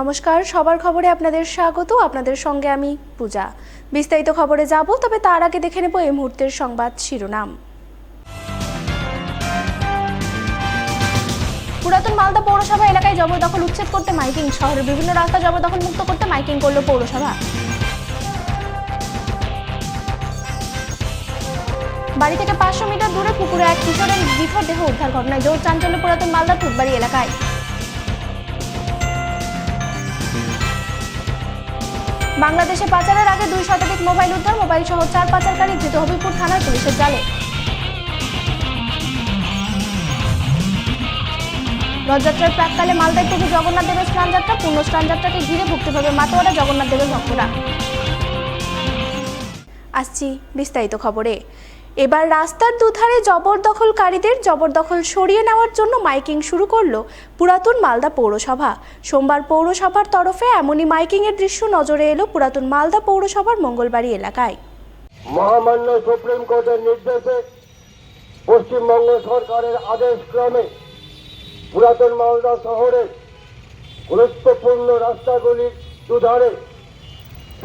নমস্কার, সবার খবরে আপনাদের স্বাগত। আপনাদের সঙ্গে আমি পূজা। বিস্তারিত খবরে যাব, তবে তার আগে দেখে নেব এই মুহূর্তের সংবাদ শিরোনাম। পুরাতন মালদা পৌরসভা এলাকায় জবরদখল উচ্ছেদ করতে মাইকিং। শহরের বিভিন্ন রাস্তা জবরদখল মুক্ত করতে মাইকিং করল পৌরসভা। বাড়ি থেকে 500 মিটার দূরে পুকুরে এক কিশোরের নিথর দেহ উদ্ধার ঘটনায় জোর চাঞ্চল্য পুরাতন মালদা ফুটবাড়ি এলাকায়। বাংলাদেশে পাচারের আগে 2 শতাধিক মোবাইল উদ্ধার। মোবাইল সহ 4 পাচারকারী ধৃত হবিপুর থানার পুলিশের জালে। রথযাত্রার প্রাককালে মালদায় প্রভু জগন্নাথ দেবের স্নানযাত্রা। পূর্ণ স্নানযাত্রাকে ঘিরে ভক্তিভাবে মাতোয়ারা জগন্নাথ দেবের ভক্তরা। আসছি বিস্তারিত খবরে। এবার রাস্তার দুধারে জবরদখলকারীদের জবরদখল সরিয়ে নেওয়ার জন্য মাইকিং শুরু করলো পুরাতন মালদা পৌরসভা। সোমবার পৌরসভার তরফে এমনই মাইকিংয়ের দৃশ্য নজরে এলো পুরাতন মালদা পৌরসভার মঙ্গলবাড়ি এলাকায়। মহামান্য সুপ্রিম কোর্টের নির্দেশে পশ্চিমবঙ্গ সরকারের আদেশ ক্রমে পুরাতন মালদা শহরের গুরুত্বপূর্ণ রাস্তাগুলির দুধারে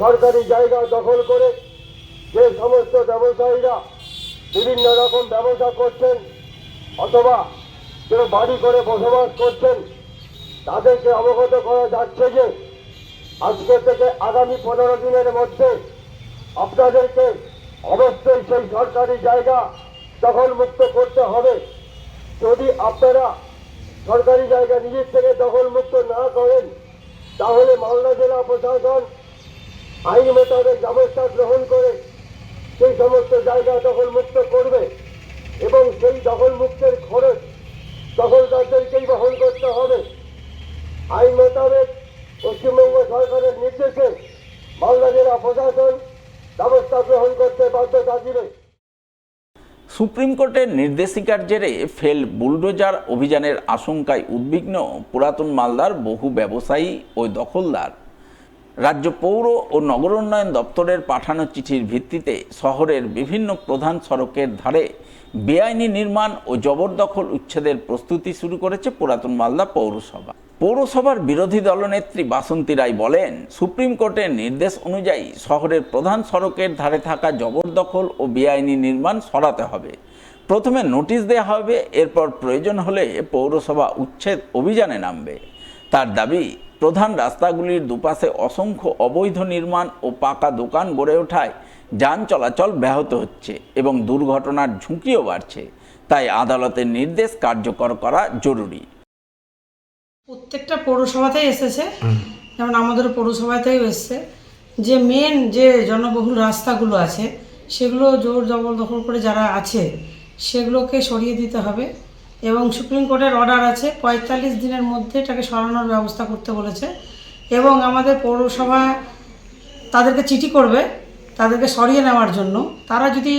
সরকারি জায়গা দখল করে যে সমস্ত ব্যবসায়ীরা বিভিন্ন রকম ব্যবসা করছেন অথবা কেউ বাড়ি করে বসবাস করছেন, তাদেরকে অবগত করা যাচ্ছে যে আজকে থেকে আগামী 15 দিনের মধ্যে আপনাদেরকে অবশ্যই সেই সরকারি জায়গা দখল মুক্ত করতে হবে। যদি আপনারা সরকারি জায়গা নিজের থেকে দখল মুক্ত না করেন, তাহলে মালদা জেলা প্রশাসন আইন মোতাবেক ব্যবস্থা গ্রহণ করে সেই সমস্ত জায়গা দখল মুক্ত করবে এবং সেই দখল মুক্তের খরচ দখলদারদেরকেই বহন করতে হবে। আইন মোতাবেক পশ্চিমবঙ্গ সরকারের নির্দেশে মালদা জেলা প্রশাসন ব্যবস্থা গ্রহণ করতে বাধ্য থাকবে। সুপ্রিম কোর্টের নির্দেশিকার জেরে ফেল বুলডোজার অভিযানের আশঙ্কায় উদ্বিগ্ন পুরাতন মালদার বহু ব্যবসায়ী ও দখলদার। রাজ্য পৌর ও নগরোন্নয়ন দপ্তরের পাঠানো চিঠির ভিত্তিতে শহরের বিভিন্ন প্রধান সড়কের ধারে বেআইনি নির্মাণ ও জবরদখল উচ্ছেদের প্রস্তুতি শুরু করেছে পুরাতন মালদা পৌরসভা। পৌরসভার বিরোধী দলনেত্রী বাসন্তী রায় বলেন, সুপ্রিম কোর্টের নির্দেশ অনুযায়ী শহরের প্রধান সড়কের ধারে থাকা জবরদখল ও বেআইনি নির্মাণ সরাতে হবে। প্রথমে নোটিশ দেওয়া হবে, এরপর প্রয়োজন হলে পৌরসভা উচ্ছেদ অভিযানে নামবে। তার দাবি, প্রধান রাস্তাগুলির দুপাশে অসংখ্য অবৈধ নির্মাণ ও পাকা দোকান গড়ে ওঠায় যান চলাচল ব্যাহত হচ্ছে এবং দুর্ঘটনার ঝুঁকিও বাড়ছে। তাই আদালতের নির্দেশ কার্যকর করা জরুরি। প্রত্যেকটা পৌরসভাতেই এসেছে, যেমন আমাদের পৌরসভাতেও এসছে, যে মেন যে জনবহুল রাস্তাগুলো আছে সেগুলো জোর জবরদখল করে যারা আছে সেগুলোকে সরিয়ে দিতে হবে এবং সুপ্রিম কোর্টের অর্ডার আছে 45 দিনের মধ্যে এটাকে সরানোর ব্যবস্থা করতে বলেছে এবং আমাদের পৌরসভা তাদেরকে চিঠি করবে তাদেরকে সরিয়ে নেওয়ার জন্য। তারা যদি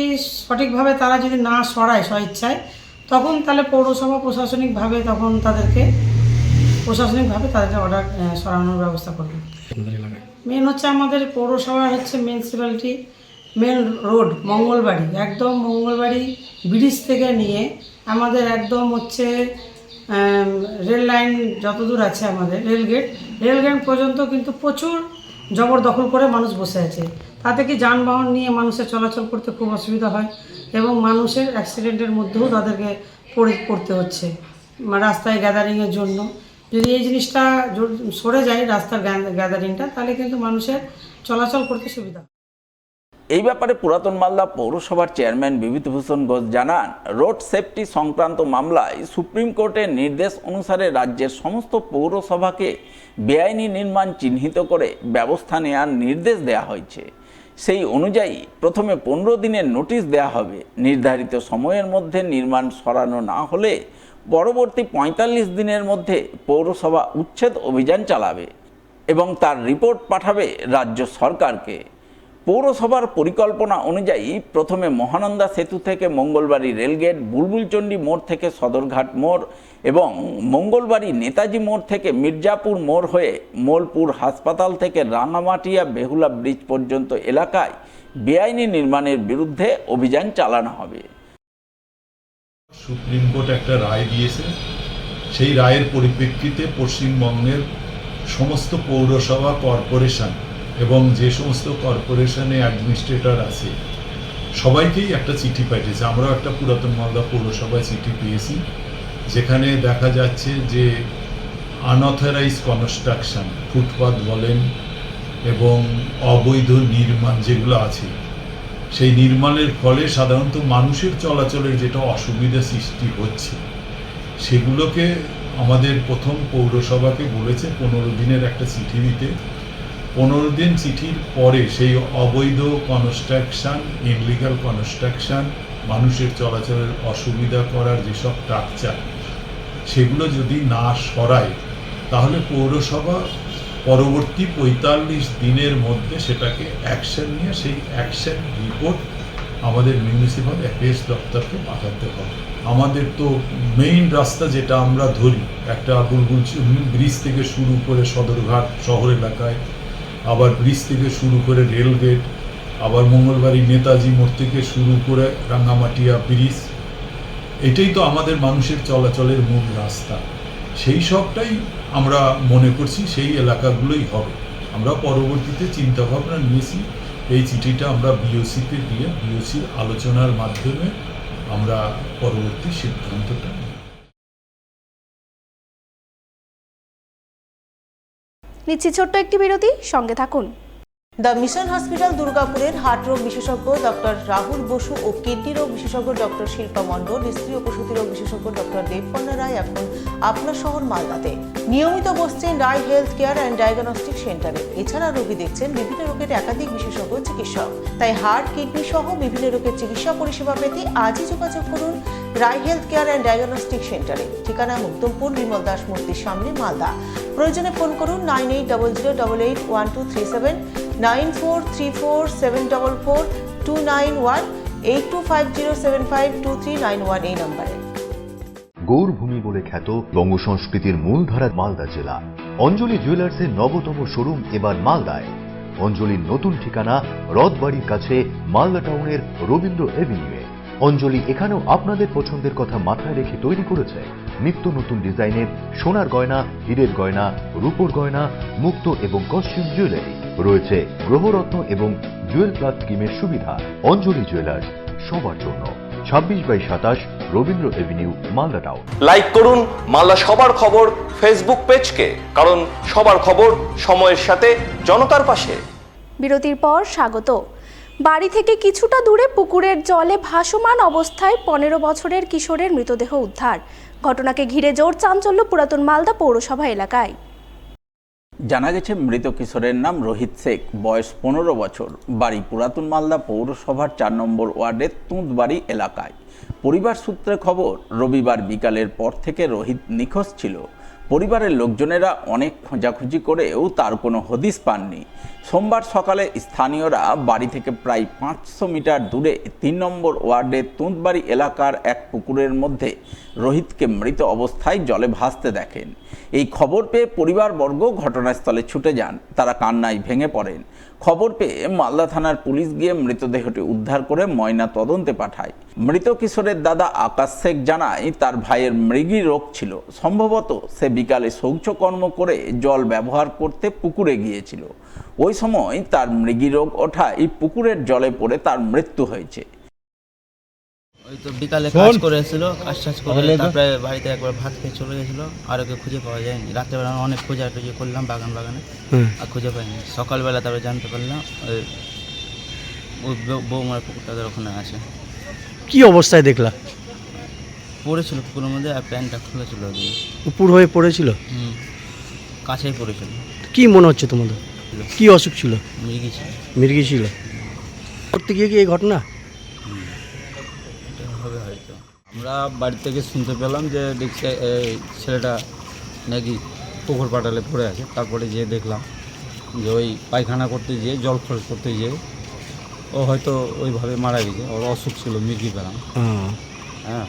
সঠিকভাবে তারা যদি না সরায় স্বইচ্ছায়, তখন তাহলে পৌরসভা প্রশাসনিকভাবে তাদেরকে অর্ডার সরানোর ব্যবস্থা করবে। মেন হচ্ছে আমাদের পৌরসভার হচ্ছে মিউনিসিপ্যালিটি মেন রোড মঙ্গলবাড়ি, একদম মঙ্গলবাড়ি ব্রিজ থেকে নিয়ে আমাদের একদম হচ্ছে রেল লাইন যতদূর আছে আমাদের রেলগেট পর্যন্ত কিন্তু প্রচুর জবরদখল করে মানুষ বসে আছে। তাতে কি যানবাহন নিয়ে মানুষের চলাচল করতে খুব অসুবিধা হয় এবং মানুষের অ্যাক্সিডেন্টের মধ্যেও তাদেরকে পড়তে হচ্ছে রাস্তায় গ্যাদারিংয়ের জন্য। যদি এই জিনিসটা সরে যায় রাস্তার গ্যাদারিংটা, তাহলে কিন্তু মানুষের চলাচল করতে সুবিধা। এই ব্যাপারে পুরাতন মালদা পৌরসভার চেয়ারম্যান বিভূতিভূষণ ঘোষ জানান, রোড সেফটি সংক্রান্ত মামলায় সুপ্রিম কোর্টের নির্দেশ অনুসারে রাজ্যের সমস্ত পৌরসভাকে বেআইনি নির্মাণ চিহ্নিত করে ব্যবস্থা নেওয়ার নির্দেশ দেওয়া হয়েছে। সেই অনুযায়ী প্রথমে 15 দিনের নোটিশ দেওয়া হবে। নির্ধারিত সময়ের মধ্যে নির্মাণ সরানো না হলে পরবর্তী 45 দিনের মধ্যে পৌরসভা উচ্ছেদ অভিযান চালাবে এবং তার রিপোর্ট পাঠাবে রাজ্য সরকারকে। পৌরসভার পরিকল্পনা অনুযায়ী প্রথমে মহানন্দা সেতু থেকে মঙ্গলবাড়ি রেলগেট, বুলবুলচণ্ডী মোড় থেকে সদরঘাট মোড় এবং মঙ্গলবাড়ি নেতাজি মোড় থেকে মির্জাপুর মোড় হয়ে মোলপুর হাসপাতাল থেকে রাঙামাটিয়া বেহুলা ব্রিজ পর্যন্ত এলাকায় বেআইনি নির্মাণের বিরুদ্ধে অভিযান চালানো হবে। সুপ্রিম কোর্ট একটা রায় দিয়েছে, সেই রায়ের পরিপ্রেক্ষিতে পশ্চিমবঙ্গের সমস্ত পৌরসভা কর্পোরেশন এবং যে সমস্ত কর্পোরেশনে অ্যাডমিনিস্ট্রেটর আছে সবাইকেই একটা চিঠি পাঠিয়েছে। আমরাও একটা পুরাতন মালদা পৌরসভায় চিঠি পেয়েছি, যেখানে দেখা যাচ্ছে যে আনঅথরাইজ কনস্ট্রাকশন, ফুটপাথ বলেন এবং অবৈধ নির্মাণ যেগুলো আছে, সেই নির্মাণের ফলে সাধারণত মানুষের চলাচলের যেটা অসুবিধা সৃষ্টি হচ্ছে, সেগুলোকে আমাদের প্রথম পৌরসভাকে বলেছে 15 দিনের একটা চিঠি দিতে। 15 দিন চিঠির পরে সেই অবৈধ কনস্ট্রাকশন, ইনলিগাল কনস্ট্রাকশন, মানুষের চলাচলের অসুবিধা করার যেসব স্ট্রাকচার, সেগুলো যদি না সরায় তাহলে পৌরসভা পরবর্তী 45 দিনের মধ্যে সেটাকে অ্যাকশন নিয়ে সেই অ্যাকশন রিপোর্ট আমাদের মিউনিসিপ্যাল অ্যাফেয়ার্স দপ্তরকে পাঠাতে হবে। আমাদের তো মেইন রাস্তা যেটা আমরা ধরি, একটা বুলবুল ব্রিজ থেকে শুরু করে সদরঘাট শহর এলাকায়, আবার ব্রিজ থেকে শুরু করে রেলগেট, আবার মঙ্গলবাড়ি নেতাজি মোড় থেকে শুরু করে রাঙ্গামাটিয়া ব্রিজ, এটাই তো আমাদের মানুষের চলাচলের মূল রাস্তা। সেই সবটাই আমরা মনে করছি সেই এলাকাগুলোই হবে। আমরা পরবর্তীতে চিন্তাভাবনা নিয়েছি, এই চিঠিটা আমরা বিওসিতে দিয়ে বিওসির আলোচনার মাধ্যমে আমরা পরবর্তী সিদ্ধান্তটা নিই। নিচ্ছি ছোট্ট একটি বিরতি, সঙ্গে থাকুন। দ্য মিশন হসপিটাল দুর্গাপুরের হার্ট রোগ বিশেষজ্ঞ ডক্টর রাহুল বসু ও কিডনি রোগ বিশেষজ্ঞ ডক্টর শিল্পা মণ্ডল, স্ত্রী ও প্রসূতি রোগ বিশেষজ্ঞ ডক্টর দেবকন্যা রায় এখন আপনার শহর মালদাতে নিয়মিত বসছেন রায় হেলথ কেয়ার অ্যান্ড ডায়াগনস্টিক সেন্টারে। এছাড়া রোগী দেখছেন বিভিন্ন রোগের একাধিক বিশেষজ্ঞ চিকিৎসক। তাই হার্ট, কিডনি সহ বিভিন্ন রোগের চিকিৎসা পরিষেবা পেতে আজই যোগাযোগ করুন রায় হেলথ কেয়ার অ্যান্ড ডায়াগনস্টিক সেন্টারে। ঠিকানা মুক্তমপুর, বিমল দাস মূর্তির সামনে, মালদা। প্রয়োজনে ফোন করুন 9800881237, 9434744291, 8250752391 এই নম্বরে। গৌরভূমি বলে খ্যাত বঙ্গ সংস্কৃতির মূলধারা মালদা জেলা। অঞ্জলি জুয়েলার্সের নবতম শোরুম এবার মালদায়। অঞ্জলির নতুন ঠিকানা রথবাড়ির কাছে, মালদা টাউনের রবীন্দ্র এভিনিউয়ে। অঞ্জলি এখানেও আপনাদের পছন্দের কথা মাথায় রেখে তৈরি করেছে নিত্য নতুন ডিজাইনের সোনার গয়না, হীরের গয়না, রূপোর গয়না, মুক্ত এবং কস্টিউম জুয়েলারি। রয়েছে গ্রহরত্ন এবং জুয়েল প্লাস স্কিমের সুবিধা। অঞ্জলি জুয়েলার্স, সবার জন্য। 26/27 Rabindra Avenue, Malda town. Like করুন মালদা সবার খবর ফেসবুক পেজকে, কারণ সবার খবর সময়ের সাথে জনতার পাশে। বিরতির পর স্বাগত। বাড়ি থেকে কিছুটা দূরে পুকুরের জলে ভাসমান অবস্থায় 15 বছরের কিশোরের মৃতদেহ উদ্ধার। ঘটনাকে ঘিরে জোর চাঞ্চল্য পুরাতন মালদা পৌরসভা এলাকায়। জানা গেছে মৃত কিশোরের নাম রোহিত শেখ, বয়স 15 বছর, বাড়ি পুরাতন মালদা পৌরসভার 4 নম্বর ওয়ার্ডের তুঁতবাড়ি এলাকায়। পরিবার সূত্রে খবর, রবিবার বিকালের পর থেকে রোহিত নিখোঁজ ছিল। পরিবারের লোকজনেরা অনেক খোঁজাখুঁজি করেও তার কোনো হদিস পাননি। সোমবার সকালে স্থানীয়রা বাড়ি থেকে প্রায় 500 মিটার দূরে 3 নম্বর ওয়ার্ডের তুঁতবাড়ি এলাকার এক পুকুরের মধ্যে রোহিতকে মৃত অবস্থায় জলে ভাসতে দেখেন। এই খবর পেয়ে পরিবারবর্গ ঘটনাস্থলে ছুটে যান। তারা কান্নায় ভেঙে পড়েন। খবর পেয়ে মালদা থানার পুলিশ গিয়ে মৃতদেহটি উদ্ধার করে ময়না তদন্তে পাঠায়। মৃত কিশোরের দাদা আকাশ শেখ জানায়, তার ভাইয়ের মৃগী রোগ ছিল। সম্ভবত সে বিকালে শৌচকর্ম করে জল ব্যবহার করতে পুকুরে গিয়েছিল। ওই সময় তার মৃগী রোগ ওঠায় পুকুরের জলে পড়ে তার মৃত্যু হয়েছে। ওই তো বিকালে কাজ করে এসেছিল, কাজ করে তারপরে বাড়িতে একবার ভাত খেয়ে চলে গেছিলো। আর ওকে খুঁজে পাওয়া যায়নি। রাত্রেবেলা অনেক খোঁজাখুঁজি করলাম বাগানে, আর খুঁজে পাইনি। সকালবেলা তারপরে জানতে পারলাম ওই বৌমার পুকুরটাদের ওখানে আছে। কি অবস্থায় দেখলা? পড়েছিল পুকুরের মধ্যে, আর প্যান্টটা খুলেছিল, উপর হয়ে পড়েছিল। কাছেই পড়েছিল। কি মনে হচ্ছে তোমাদের? কি অসুখ ছিল? মৃগী ছিল। করতে গিয়ে কি এই ঘটনা হবে হয়তো। আমরা বাড়ি থেকে শুনতে পেলাম যে দেখছি ছেলেটা নাকি পুকুর পাটালে পড়ে আছে। তারপরে যেয়ে দেখলাম যে ওই পায়খানা করতে যেয়ে, জল খরচ করতে যেয়ে ও হয়তো ওইভাবে মারা গেছে। ওর অসুখ ছিল, মৃগী পেলাম। হ্যাঁ,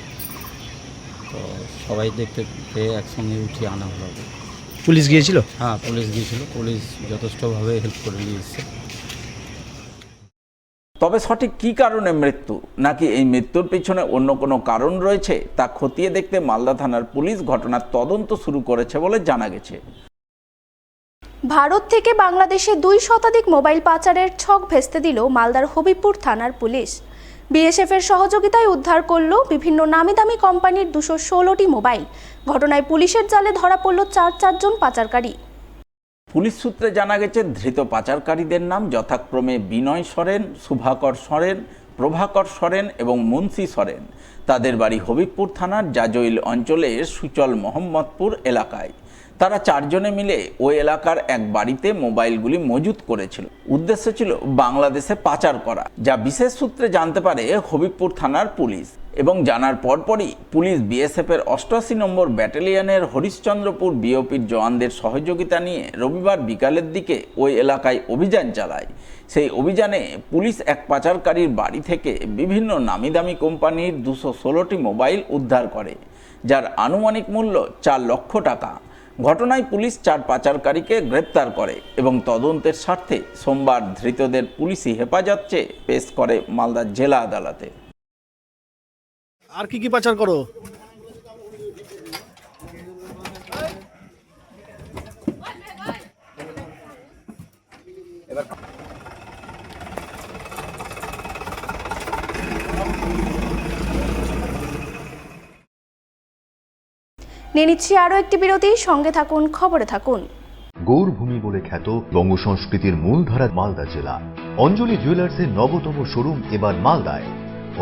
তো সবাই দেখতে পেয়ে একসঙ্গে উঠিয়ে আনা হলো। পুলিশ গিয়েছিল? হ্যাঁ, পুলিশ গিয়েছিল। পুলিশ যথেষ্টভাবে হেল্প করে নিয়েছে। তবে সঠিক কী কারণে মৃত্যু, নাকি এই মৃত্যুর পিছনে অন্য কোনো কারণ রয়েছে, তা খতিয়ে দেখতে মালদা থানার পুলিশ ঘটনার তদন্ত শুরু করেছে বলে জানা গেছে। ভারত থেকে বাংলাদেশে 2 শতাধিক মোবাইল পাচারের ছক ভেস্তে দিল মালদার হবিবপুর থানার পুলিশ। বিএসএফ এর সহযোগিতায় উদ্ধার করল বিভিন্ন নামিদামি কোম্পানির 216টি মোবাইল। ঘটনায় পুলিশের জালে ধরা পড়ল চারজন পাচারকারী। পুলিশ সূত্রে জানা গেছে, ধৃত পাচারকারীদের নাম যথাক্রমে বিনয় সরেন, শুভাকর সরেন, প্রভাকর সরেন এবং মুন্সি সরেন। তাদের বাড়ি হবিবপুর থানার জাজইল অঞ্চলের সুচল মোহাম্মদপুর এলাকায়। তারা 4 জনে মিলে ওই এলাকার এক বাড়িতে মোবাইলগুলি মজুত করেছিল। উদ্দেশ্য ছিল বাংলাদেশে পাচার করা, যা বিশেষ সূত্রে জানতে পারে হবিবপুর থানার পুলিশ। এবং জানার পরপরই পুলিশ বিএসএফের 88 নম্বর ব্যাটালিয়নের হরিশ্চন্দ্রপুর বিওপির জওয়ানদের সহযোগিতা নিয়ে রবিবার বিকালের দিকে ওই এলাকায় অভিযান চালায়। সেই অভিযানে পুলিশ এক পাচারকারীর বাড়ি থেকে বিভিন্ন নামিদামি কোম্পানির 216টি মোবাইল উদ্ধার করে, যার আনুমানিক মূল্য 4 লক্ষ টাকা। ঘটনায় পুলিশ 4 পাচারকারীকে গ্রেপ্তার করে এবং তদন্তের স্বার্থে সোমবার ধৃতদের পুলিশি হেফাজত চেয়ে পেশ করে মালদা জেলা আদালতে। আর কি পাচার করো? নিয়ে নিচ্ছি আরও একটি বিরতি, সঙ্গে থাকুন, খবরে থাকুন। গৌরভূমি বলে খ্যাত বঙ্গ সংস্কৃতির মূলধারা মালদা জেলা। অঞ্জলি জুয়েলার্সের নবতম শোরুম এবার মালদায়।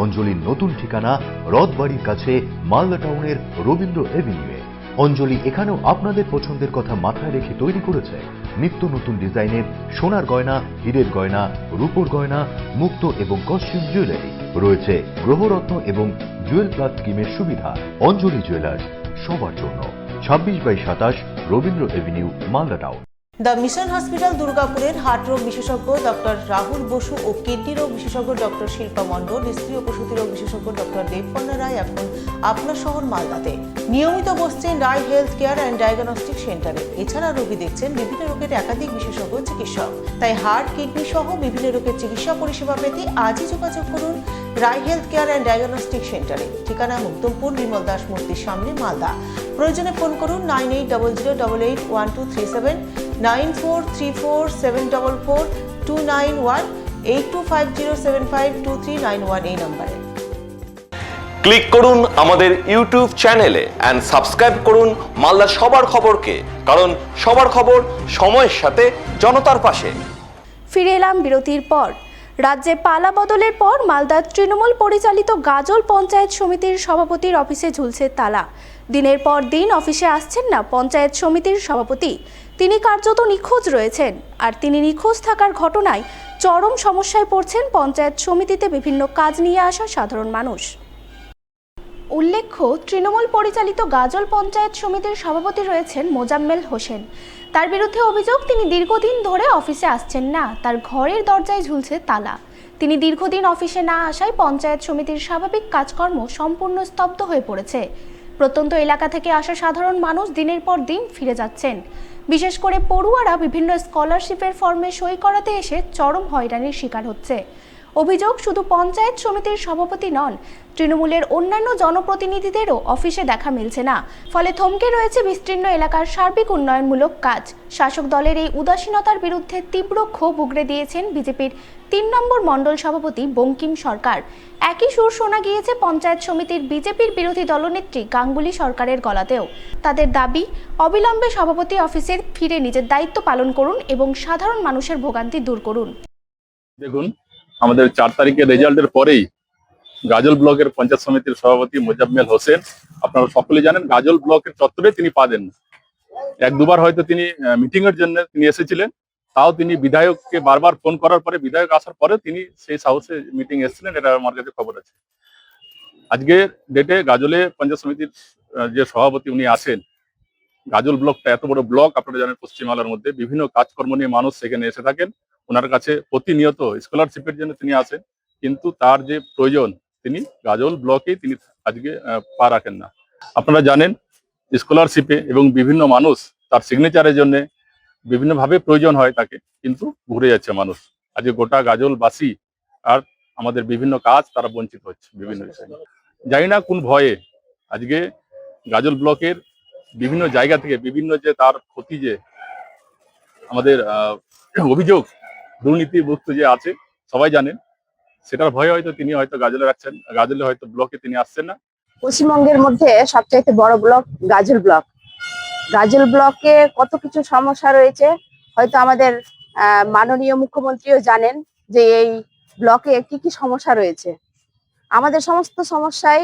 অঞ্জলির নতুন ঠিকানা রথবাড়ির কাছে মালদা টাউনের রবীন্দ্র এভিনিউয়ে। অঞ্জলি এখানেও আপনাদের পছন্দের কথা মাথায় রেখে তৈরি করেছে নিত্য নতুন ডিজাইনের সোনার গয়না, হীরের গয়না, রূপোর গয়না, মুক্ত এবং কস্টিউম জুয়েলারি। রয়েছে গ্রহরত্ন এবং জুয়েল প্লাস স্কিমের সুবিধা। অঞ্জলি জুয়েলার্স, সবার জন্য। 26/27 Rabindra Avenue, Malda town. The mission hospital দুর্গাপুরের হার্ট রোগ বিশেষজ্ঞ ডক্টর রাহুল বসু ও কিডনি রোগ বিশেষজ্ঞ ডক্টর শিল্পা মণ্ডল, স্ত্রী ও প্রসূতি রোগ বিশেষজ্ঞ ডক্টর দেবপর্ণা রায় এখন আপনার শহর মালদাতে নিয়মিত বসছেন রায় হেলথ কেয়ার অ্যান্ড ডায়াগনস্টিক সেন্টারে। এছাড়া রোগী দেখছেন বিভিন্ন রোগের একাধিক বিশেষজ্ঞ চিকিৎসক। তাই হার্ট, কিডনি সহ বিভিন্ন রোগের চিকিৎসা পরিষেবা পেতে আজই যোগাযোগ করুন রায় হেলথ কেয়ার অ্যান্ড ডায়াগনস্টিক সেন্টারে। ঠিকানা মুক্তমপুর, বিমল দাস মূর্তির সামনে, মালদা। প্রয়োজনে ফোন করুন 9800881237, 9434744291, 8250752391 এই নম্বরে। ক্লিক করুন আমাদের ইউটিউব চ্যানেলে এন্ড সাবস্ক্রাইব করুন মালদা সবার খবরকে, কারণ সবার খবর সময়ের সাথে জনতার পাশে। ফিরে এলাম বিরতির পর। রাজ্যে পালা বদলের পর মালদার তৃণমূল পরিচালিত গাজল পঞ্চায়েত সমিতির সভাপতির অফিসে ঝুলছে তালা। দিনের পর দিন অফিসে আসছেন না পঞ্চায়েত সমিতির সভাপতি। তিনি কার্যত নিখোঁজ রয়েছেন। আর তিনি নিখোঁজ থাকার ঘটনায় চরম সমস্যায় পড়ছেন পঞ্চায়েত সমিতিতে বিভিন্ন কাজ নিয়ে আসা সাধারণ মানুষ। উল্লেখ্য, তৃণমূল পরিচালিত গাজল পঞ্চায়েত সমিতির সভাপতি রয়েছেন মোজাম্মেল হোসেন। তার বিরুদ্ধে অভিযোগ, তিনি দীর্ঘদিন ধরে অফিসে আসছেন না, তার ঘরের দরজায় ঝুলছে তালা। তিনি দীর্ঘদিন অফিসে না আসায় পঞ্চায়েত সমিতির স্বাভাবিক কাজকর্ম সম্পূর্ণ স্তব্ধ হয়ে পড়েছে। প্রত্যন্ত এলাকা থেকে আসা সাধারণ মানুষ দিনের পর দিন ফিরে যাচ্ছেন। বিশেষ করে পড়ুয়ারা বিভিন্ন স্কলারশিপের ফর্মে সই করাতে এসে চরম হয়রানির শিকার হচ্ছে। অভিযোগ, শুধু পঞ্চায়েত সমিতির সভাপতি নন, তৃণমূলের অন্যান্য জনপ্রতিনিধিদেরও অফিসে দেখা মিলছে না। ফলে থমকে রয়েছে বিস্তীর্ণ এলাকার সার্বিক উন্নয়নমূলক কাজ। শাসক দলের এই উদাসীনতার বিরুদ্ধে তীব্র ক্ষোভ উগরে দিয়েছেন বিজেপির 3 নম্বর মণ্ডল সভাপতি বঙ্কিম সরকার। একই সুর শোনা গিয়েছে পঞ্চায়েত সমিতির বিজেপির বিরোধী দলনেত্রী গাঙ্গুলি সরকারের গলাতেও। তাদের দাবি, অবিলম্বে সভাপতি অফিসের ফিরে নিজের দায়িত্ব পালন করুন এবং সাধারণ মানুষের ভোগান্তি দূর করুন। দেখুন, আমাদের 4 তারিখের রেজাল্টের পরেই গাজল ব্লকের পঞ্চায়েত সমিতির সভাপতি মোজাম্মেল হোসেন, আপনারা সকলে জানেন, গাজল ব্লকের চত্বরে তিনি পা দেন। 1-2বার হয়তো তিনি মিটিং এর জন্য তিনি এসেছিলেন, তাও তিনি বিধায়ককে বারবার ফোন করার পরে, বিধায়ক আসার পরে তিনি সেই হাউসে মিটিং এসেছিলেন, এটা আমার কাছে খবর আছে। আজকের ডেটে গাজলে পঞ্চায়েত সমিতির যে সভাপতি উনি আছেন, গাজল ব্লকটা এত বড় ব্লক, আপনারা জানেন পশ্চিমবাংলার মধ্যে বিভিন্ন কাজকর্ম নিয়ে মানুষ সেখানে এসে থাকেন। ওনার কাছে প্রতিনিয়ত স্কলারশিপের জন্য তিনি আসেন, কিন্তু তার যে প্রয়োজন তিনি গাজল ব্লকে তিনি আজকে পা রাখেন না। আপনারা জানেন স্কলারশিপে এবং বিভিন্ন মানুষ তার সিগনেচারের জন্য বিভিন্নভাবে প্রয়োজন হয় তাকে, কিন্তু ঘুরে যাচ্ছে মানুষ। আজকে গোটা গাজলবাসী আর আমাদের বিভিন্ন কাজ তারা বঞ্চিত হচ্ছে বিভিন্ন বিষয়। জানি না কোন ভয়ে আজকে গাজল ব্লকের বিভিন্ন জায়গা থেকে বিভিন্ন যে তার ক্ষতি যে আমাদের অভিযোগ দুর্নীতিমুক্ত যে আছে সবাই জানেন, সেটার ভয়ে হয়তো তিনি হয়তো গাজলে রাখছেন, গাজলে হয়তো ব্লকে তিনি আসছেন না। পশ্চিমবঙ্গের মধ্যে সবচাইতে বড় ব্লক গাজল ব্লক। গাজল ব্লকে কত কিছু সমস্যা রয়েছে, হয়তো আমাদের মাননীয় মুখ্যমন্ত্রীও জানেন যে এই ব্লকে কি কি সমস্যা রয়েছে। আমাদের সমস্ত সমস্যাই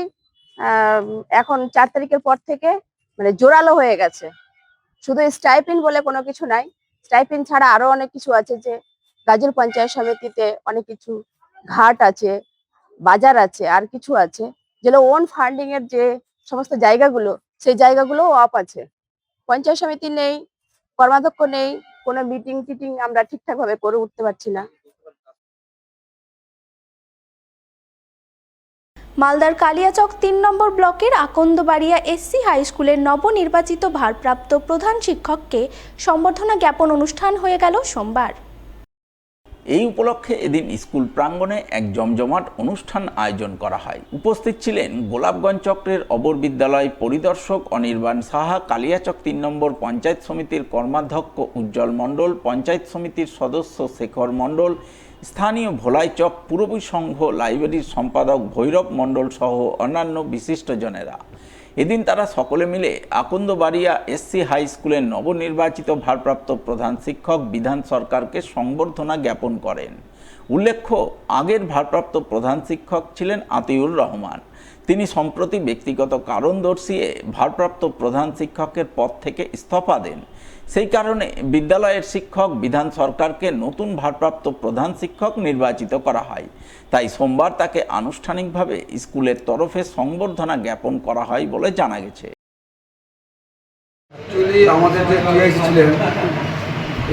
এখন 4 তারিখের পর থেকে মানে জোরালো হয়ে গেছে। শুধু স্টাইপেন্ড বলে কোনো কিছু নাই, স্টাইপেন্ড ছাড়া আরো অনেক কিছু আছে। যে গাজল পঞ্চায়েত সমিতিতে অনেক কিছু ঘাট আছে, বাজার আছে, আর কিছু আছে যেগুলো ওন ফান্ডিং এর যে সমস্ত জায়গাগুলো, সেই জায়গাগুলো অফ আছে। পঞ্চায়েত সমিতি নেই, কর্মাধ্যক্ষ নেই, কোনো মিটিং টিটিং আমরা ঠিকঠাক ভাবে করে উঠতে পারছি না। মালদার কালিয়াচক 3 নম্বর ব্লকের আকন্দবাড়িয়া এসসি হাই স্কুলের নবনির্বাচিত ভারপ্রাপ্ত প্রধান শিক্ষককে সম্বর্ধনা জ্ঞাপন অনুষ্ঠান হয়ে গেল সোমবার। এই উপলক্ষে এদিন স্কুল প্রাঙ্গণে এক জমজমাট অনুষ্ঠান আয়োজন করা হয়। উপস্থিত ছিলেন গোলাপগঞ্জ চক্রের অবর বিদ্যালয় পরিদর্শক অনির্বাণ সাহা, কালিয়াচক 3 নম্বর পঞ্চায়েত সমিতির কর্মাধ্যক্ষ উজ্জ্বল মণ্ডল, পঞ্চায়েত সমিতির সদস্য শেখর মণ্ডল, স্থানীয় ভোলাইচক পুরবী সংঘ লাইব্রেরির সম্পাদক ভৈরব মণ্ডল সহ অন্যান্য বিশিষ্টজনেরা। এদিন তারা সকলে মিলে আকন্দবাড়িয়া এসসি হাই স্কুলের নবনির্বাচিত ভারপ্রাপ্ত প্রধান শিক্ষক বিধান সরকারকে সংবর্ধনা জ্ঞাপন করেন। উল্লেখ্য, আগের ভারপ্রাপ্ত প্রধান শিক্ষক ছিলেন আতিউর রহমান। তিনি সম্প্রতি ব্যক্তিগত কারণ দর্শিয়ে ভারপ্রাপ্ত প্রধান শিক্ষকের পদ থেকে ইস্তফা দেন। সেই কারণে বিদ্যালয়ের শিক্ষক বিধান সরকারকে নতুন ভারপ্রাপ্ত প্রধান শিক্ষক নির্বাচিত করা হয়। তাই সোমবার তাকে আনুষ্ঠানিকভাবে স্কুলের তরফে সংবর্ধনা জ্ঞাপন করা হয় বলে জানা গেছে। অ্যাকচুয়ালি আমাদের যে টিআইসি ছিলেন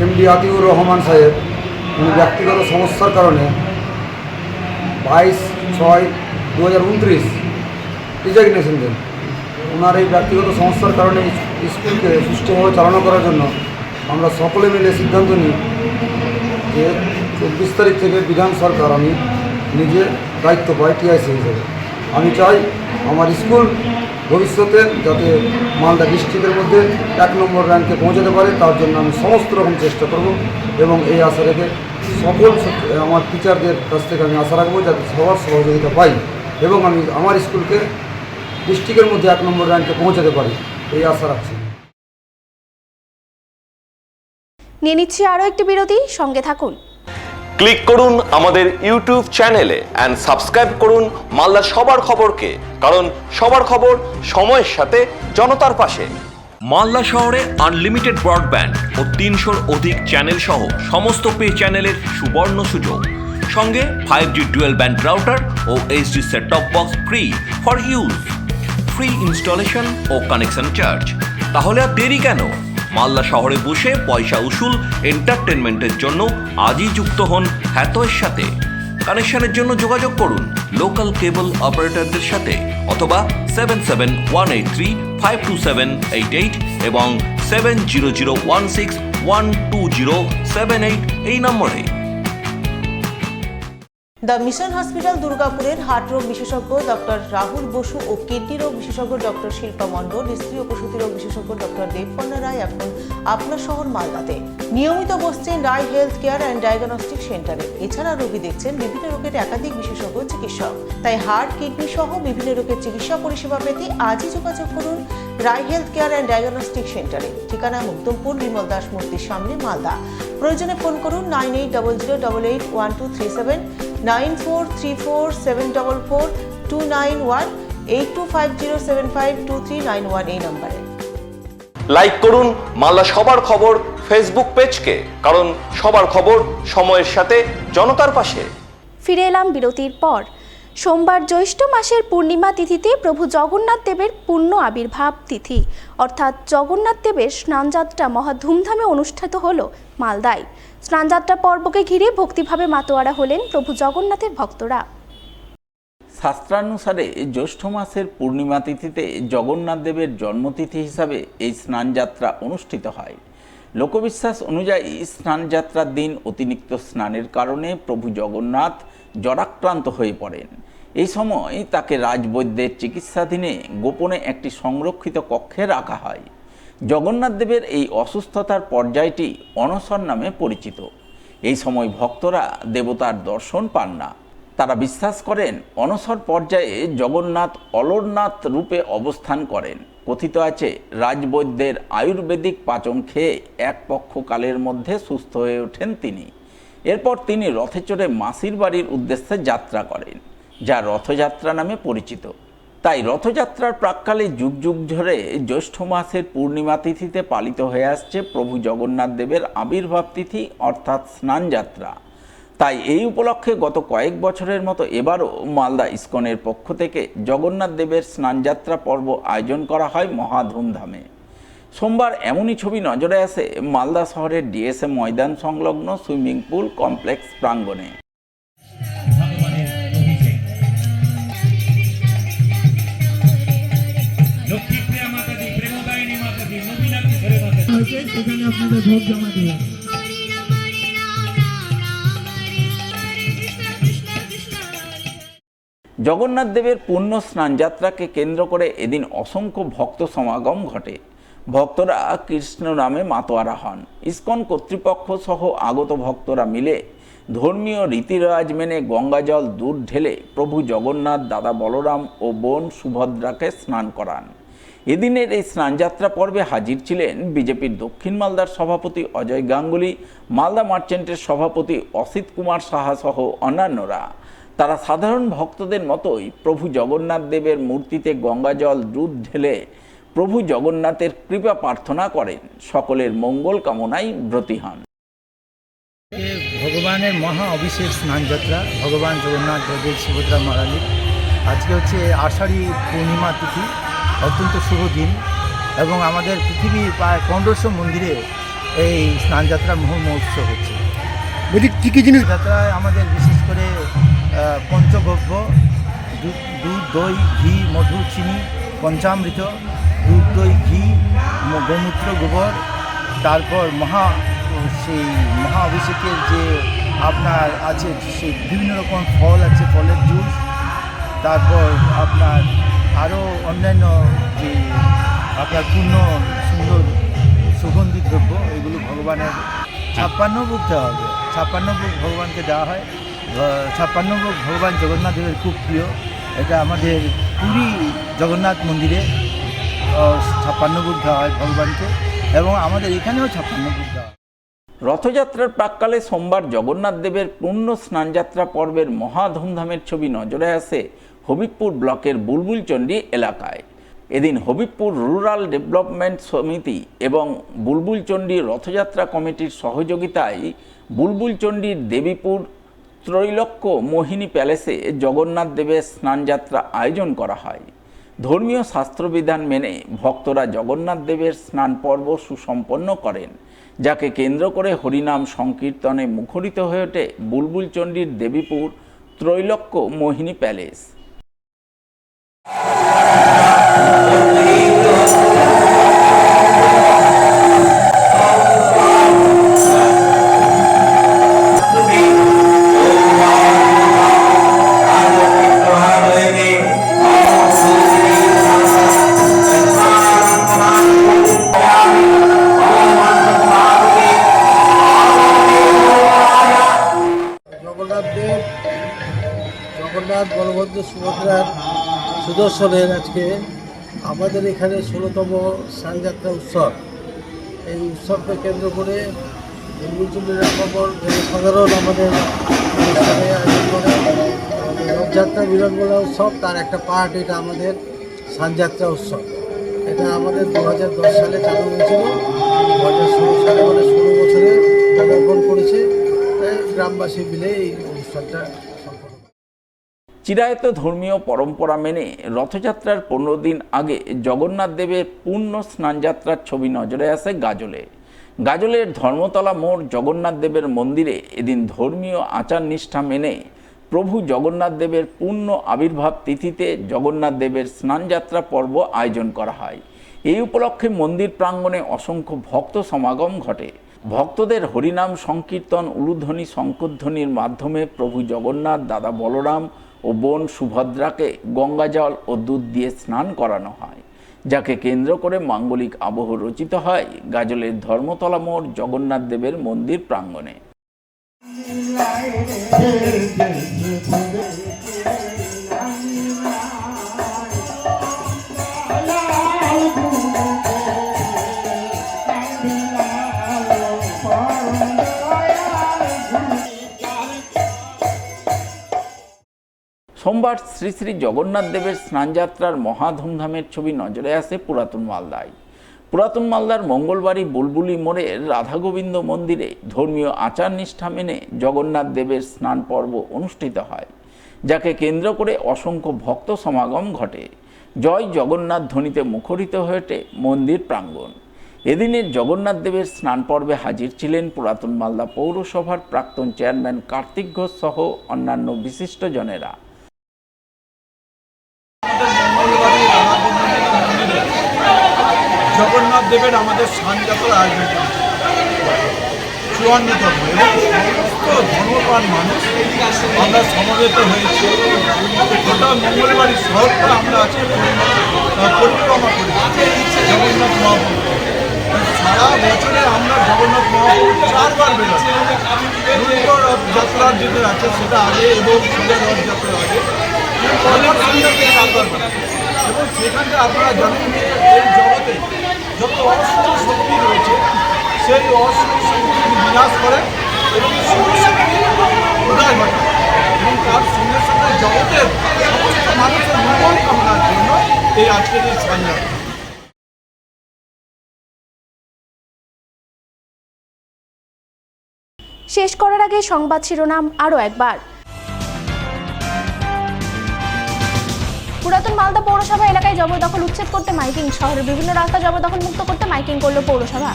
এমডি আতিউর রহমান সাহেব, উনি ব্যক্তিগত সমস্যার কারণে 22/6/2029 রিজাগনেশন দেন। ওনার এই ব্যক্তিগত সমস্যার কারণে স্কুলকে সুষ্ঠুভাবে চালনা করার জন্য আমরা সকলে মিলে সিদ্ধান্ত নিই যে 24 তারিখ থেকে বিধান সরকার আমি নিজে দায়িত্ব পাই টিআইসি হিসেবে। আমি চাই আমার স্কুল ভবিষ্যতে যাতে মালদা ডিস্ট্রিক্টের মধ্যে 1 নম্বর র্যাঙ্কে পৌঁছাতে পারে, তার জন্য আমি সমস্ত রকম চেষ্টা করব এবং এই আশা রেখে সকল আমার টিচারদের কাছ থেকে আমি আশা রাখবো যাতে সবার সহযোগিতা পাই এবং আমি আমার স্কুলকে ডিস্ট্রিক্টের মধ্যে 1 নম্বর র্যাঙ্কে পৌঁছাতে পারি, এই আশা রাখছি। নিয়ে নিচ্ছি আরও একটি বিরতি, সঙ্গে থাকুন। ক্লিক করুন আমাদের ইউটিউব চ্যানেলে এন্ড সাবস্ক্রাইব করুন মালদার সবার খবরকে, কারণ সবার খবর সময়ের সাথে জনতার পাশে। মালদা শহরে আনলিমিটেড ব্রডব্যান্ড ও 300-র অধিক চ্যানেল সহ সমস্ত পে চ্যানেলের সুবর্ণ সুযোগ, সঙ্গে 5G ডুয়াল ব্যান্ড রাউটার ও HD set top box free for use, free installation ও কানেকশন চার্জ। তাহলে আর দেরি কেন? মালদা শহরে বসে পয়সা উসুল এন্টারটেনমেন্টের জন্য আজই যুক্ত হন হ্যাথওয়ের সাথে। কানেকশনের জন্য যোগাযোগ করুন লোকাল কেবল অপারেটরদের সাথে অথবা 7718352788 এবং 7001612078 এই নম্বরে। দ্য মিশন হসপিটাল দুর্গাপুরের হার্ট রোগ বিশেষজ্ঞ ডক্টর রাহুল বসু ও কিডনি রোগ বিশেষজ্ঞ ডক্টর শিল্পা মণ্ডল, স্ত্রী ও প্রসূতি রোগ বিশেষজ্ঞ ডক্টর দেবপর্ণা রায় এখন আপনার শহর মালদাতে নিয়মিত বসছেন রায় হেলথ কেয়ার অ্যান্ড ডায়াগনস্টিক সেন্টারে। এছাড়া রোগী দেখছেন বিভিন্ন রোগের একাধিক বিশেষজ্ঞ চিকিৎসক। তাই হার্ট, কিডনি সহ বিভিন্ন রোগের চিকিৎসা পরিষেবা পেতে আজই যোগাযোগ করুন রায় হেলথ কেয়ার অ্যান্ড ডায়াগনস্টিক সেন্টারে। ঠিকানা মুক্তমপুর, বিমল দাস মূর্তির সামনে, মালদা। প্রয়োজনে ফোন করুন 9800881237, 9434744291, 8250752391 এই নম্বরে। লাইক করুন মালদা সবার খবর ফেসবুক পেজকে, কারণ সবার খবর সময়ের সাথে জনতার পাশে। ফিরে এলাম বিরতির পর। সোমবার জ্যৈষ্ঠ মাসের পূর্ণিমা তিথিতে প্রভু জগন্নাথ দেবের পূর্ণ আবির্ভাব তিথি অর্থাৎ জগন্নাথ দেবের স্নানযাত্রা মহা ধুমধামে অনুষ্ঠিত হল মালদায়। স্নানযাত্রা পর্বকে ঘিরে ভক্তিভাবে মাতোয়ারা হলেন প্রভু জগন্নাথের ভক্তরা। শাস্ত্রানুসারে জ্যৈষ্ঠ মাসের পূর্ণিমা তিথিতে জগন্নাথ দেবের জন্মতিথি হিসাবে এই স্নানযাত্রা অনুষ্ঠিত হয়। লোকবিশ্বাস অনুযায়ী স্নানযাত্রার দিন অতিরিক্ত স্নানের কারণে প্রভু জগন্নাথ জ্বরাক্রান্ত হয়ে পড়েন। এই সময় তাকে রাজবৈদ্যের চিকিৎসাধীনে গোপনে একটি সংরক্ষিত কক্ষে রাখা হয়। জগন্নাথ দেবের এই অসুস্থতার পর্যায়টি অনশন নামে পরিচিত। এই সময় ভক্তরা দেবতার দর্শন পান না। তারা বিশ্বাস করেন অনশর পর্যায়ে জগন্নাথ অলরনাথ রূপে অবস্থান করেন। কথিত আছে রাজবৈদ্যের আয়ুর্বেদিক পাচন খেয়ে এক পক্ষকালের মধ্যে সুস্থ হয়ে ওঠেন তিনি। এরপর তিনি রথে চড়ে মাসির বাড়ির উদ্দেশ্যে যাত্রা করেন, যা রথযাত্রা নামে পরিচিত। তাই রথযাত্রার প্রাক্কালে যুগ যুগ ধরে জ্যৈষ্ঠ মাসের পূর্ণিমা তিথিতে পালিত হয়ে আসছে প্রভু জগন্নাথ দেবের আবির্ভাব তিথি অর্থাৎ স্নানযাত্রা। তাই এই উপলক্ষে গত কয়েক বছরের মতো এবারও মালদা ইস্কনের পক্ষ থেকে জগন্নাথ দেবের স্নানযাত্রা পর্ব আয়োজন করা হয় মহা ধুমধামে। সোমবার এমনই ছবি নজরে আসে মালদা শহরের ডিএসএ ময়দান সংলগ্ন সুইমিং পুল কমপ্লেক্স প্রাঙ্গণে। জগন্নাথ দেবের পুণ্য স্নানযাত্রাকে কেন্দ্র করে এদিন অসংখ্য ভক্ত সমাগম ঘটে। ভক্তরা কৃষ্ণ নামে মাতোয়ারা হন। ইস্কন কর্তৃপক্ষ সহ আগত ভক্তরা মিলে ধর্মীয় রীতিরেওয়াজ মেনে গঙ্গাজল দুধ ঢেলে প্রভু জগন্নাথ, দাদা বলরাম ও বোন সুভদ্রাকে স্নান করান। এদিনের এই স্নানযাত্রা পর্বে হাজির ছিলেন বিজেপির দক্ষিণ মালদার সভাপতি অজয় গাঙ্গুলি, মালদা মার্চেন্টের সভাপতি অসিত কুমার সাহা সহ অন্যান্যরা। তারা সাধারণ ভক্তদের মতোই প্রভু জগন্নাথ দেবের মূর্তিতে গঙ্গাজল দুধ ঢেলে প্রভু জগন্নাথের কৃপা প্রার্থনা করেন। সকলের মঙ্গল কামনায় ব্রতী হন। ভগবানের মহা অভিষেক স্নানযাত্রা ভগবান জগন্নাথ দেবের সুভদ্রা মহারানীর আজকে হচ্ছে আষাঢ়ী পূর্ণিমা তিথি, অত্যন্ত শুভ দিন এবং আমাদের পৃথিবীর প্রায় 1500 মন্দিরে এই স্নানযাত্রা মহোৎসব হচ্ছে। কী কী জিনিস যাত্রায় আমাদের বিশেষ করে পঞ্চগব্য, দুধ, দই, ঘি, মধু, চিনি, পঞ্চামৃত, দুধ, দই, ঘি, গোমূত্র, গোবর, তারপর সেই মহা অভিষেকের যে আপনার আছে সেই বিভিন্ন রকম ফল আছে, ফলের জুস, তারপর আপনার আরও অন্যান্য যে আপনার পূর্ণ সুন্দর সুগন্ধি দ্রব্য, এগুলো ভগবানের 56 ভোগ দেওয়া হবে। 56 ভোগ ভগবানকে দেওয়া হয়। 56 ভোগ ভগবান জগন্নাথ দেবের খুব প্রিয়। এটা আমাদের পুরী জগন্নাথ মন্দিরে 56 ভোগ দেওয়া হয় ভগবানকে এবং আমাদের এখানেও 56 ভোগ দেওয়া হয়। রথযাত্রার প্রাক্কালে সোমবার জগন্নাথ দেবের পূর্ণ স্নানযাত্রা পর্বের মহা ধুমধামের ছবি নজরে আসে হবিবপুর ব্লকের বুলবুলচণ্ডী এলাকায়। এদিন হবিবপুর রুরাল ডেভেলপমেন্ট সমিতি এবং বুলবুলচণ্ডী রথযাত্রা কমিটির সহযোগিতায় বুলবুলচণ্ডীর দেবীপুর ত্রৈলোক্য মোহিনী প্যালেসে জগন্নাথ দেবের স্নানযাত্রা আয়োজন করা হয়। ধর্মীয় শাস্ত্রবিধান মেনে ভক্তরা জগন্নাথ দেবের স্নান পর্ব সুসম্পন্ন করেন, যাকে কেন্দ্র করে হরিনাম সংকীর্তনে মুখরিত হয়ে ওঠে বুলবুলচণ্ডীর দেবীপুর ত্রৈলোক্য মোহিনী প্যালেস। জগন্নাথ, বলভদ্র, সুভদ্রার সুদর্শনের আজকে আমাদের এখানে 16তম স্নানযাত্রা উৎসব। এই উৎসবকে কেন্দ্র করে বুলবুলচণ্ডী রামবাবর সাধারণ আমাদের অনুষ্ঠানে আয়োজন করে রথযাত্রা মিলনমেলা উৎসব, তার একটা পার্ট এটা আমাদের স্নানযাত্রা উৎসব। এটা আমাদের 2010 সালে চালু হয়েছিল। 2016 সালে মানে 16 বছরে পদার্পণ করেছে। গ্রামবাসী মিলে এই অনুষ্ঠানটা সম্পন্ন। চিরায়ত ধর্মীয় পরম্পরা মেনে রথযাত্রার 15 দিন আগে জগন্নাথ দেবের পূর্ণ স্নানযাত্রার ছবি নজরে আসে গাজলে। গাজলের ধর্মতলা মোড় জগন্নাথ দেবের মন্দিরে এদিন ধর্মীয় আচার নিষ্ঠা মেনে প্রভু জগন্নাথ দেবের পূর্ণ আবির্ভাব তিথিতে জগন্নাথ দেবের স্নানযাত্রা পর্ব আয়োজন করা হয়। এই উপলক্ষে মন্দির প্রাঙ্গণে অসংখ্য ভক্ত সমাগম ঘটে। ভক্তদের হরিনাম সংকীর্তন, উলুধ্বনি, শঙ্খধ্বনির মাধ্যমে প্রভু জগন্নাথ, দাদা বলরাম ও বোন সুভদ্রাকে গঙ্গাজল ও দুধ দিয়ে স্নান করানো হয়। যাকে কেন্দ্র করে মাঙ্গলিক আবহ রচিত হয় গাজলের ধর্মতলা মোড় জগন্নাথ দেবের মন্দির প্রাঙ্গণে। সোমবার শ্রী শ্রী জগন্নাথ দেবের স্নানযাত্রার মহা ধুমধামের ছবি নজরে আসে পুরাতন মালদায়। পুরাতন মালদার মঙ্গলবাড়ি বুলবুলি মোড়ের রাধাগোবিন্দ মন্দিরে ধর্মীয় আচার নিষ্ঠা মেনে জগন্নাথ দেবের স্নান পর্ব অনুষ্ঠিত হয়, যাকে কেন্দ্র করে অসংখ্য ভক্ত সমাগম ঘটে। জয় জগন্নাথ ধ্বনিতে মুখরিত হয়ে ওঠে মন্দির প্রাঙ্গণ। এদিনের জগন্নাথ দেবের স্নান পর্বে হাজির ছিলেন পুরাতন মালদা পৌরসভার প্রাক্তন চেয়ারম্যান কার্তিক ঘোষ সহ অন্যান্য বিশিষ্টজনেরা। জগন্নাথ দেবের আমাদের স্নানযাত্রার আয়োজন করা 54তম এবং সমস্ত ধর্মপ্রাণ মানুষ আমরা সমবেত হয়েছি। গোটা মঙ্গলবাড়ি শহরটা আমরা আজকে পরিক্রমা করেছি জগন্নাথ মহাপ্রভু। সারা বছরে আমরা জগন্নাথ মহাপ্রভু 4 বার বেরোই। রথযাত্রার যেটা আছে সেটা আগে এবং সোজা রথযাত্রার আগে পরপর 4 বার বেরোই। এবং সেখানে আপনারা জানেন যে এই জগতে যত অশুভ শক্তি রয়েছে সেই অশুভ শক্তি বিনাশ করেন এবং শুভ শক্তি উদয় ঘটান এবং তার সঙ্গে সঙ্গে জগতের সমস্ত মানুষের মঙ্গল কামনার জন্য এই আজকের এই স্নানযাত্রা। শেষ করার আগে সংবাদ শিরোনাম আরও একবার। পুরাতন মালদা পৌরসভা এলাকায় জবরদখল উচ্ছেদ করতে মাইকিং। শহরের বিভিন্ন রাস্তা জবরদখল মুক্ত করতে মাইকিং করল পৌরসভা।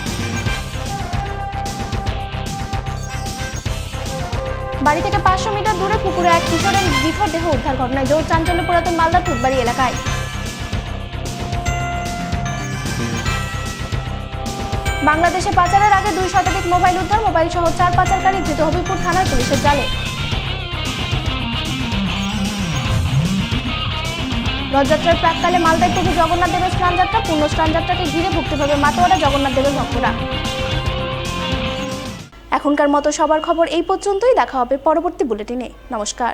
বাড়ি থেকে 500 মিটার দূরে পুকুরে এক কিশোরের নিথর দেহ উদ্ধার ঘটনায় জোর চাঞ্চল্য পুরাতন মালদা টুটবাড়ি এলাকায়। বাংলাদেশে পাচারের আগে 2 শতাধিক মোবাইল উদ্ধার। মোবাইল সহ 4 পাচারকারী ধৃত হবিপুর থানার পুলিশের জালে। রথযাত্রার প্রাককালে মালদায় প্রভু জগন্নাথ দেবের স্নানযাত্রা। পূর্ণ স্নানযাত্রাকে ঘিরে ভক্তিভাবে মাতোয়ারা জগন্নাথ দেবের ভক্তরা। এখনকার মতো সবার খবর এই পর্যন্তই। দেখা হবে পরবর্তী বুলেটিনে। নমস্কার।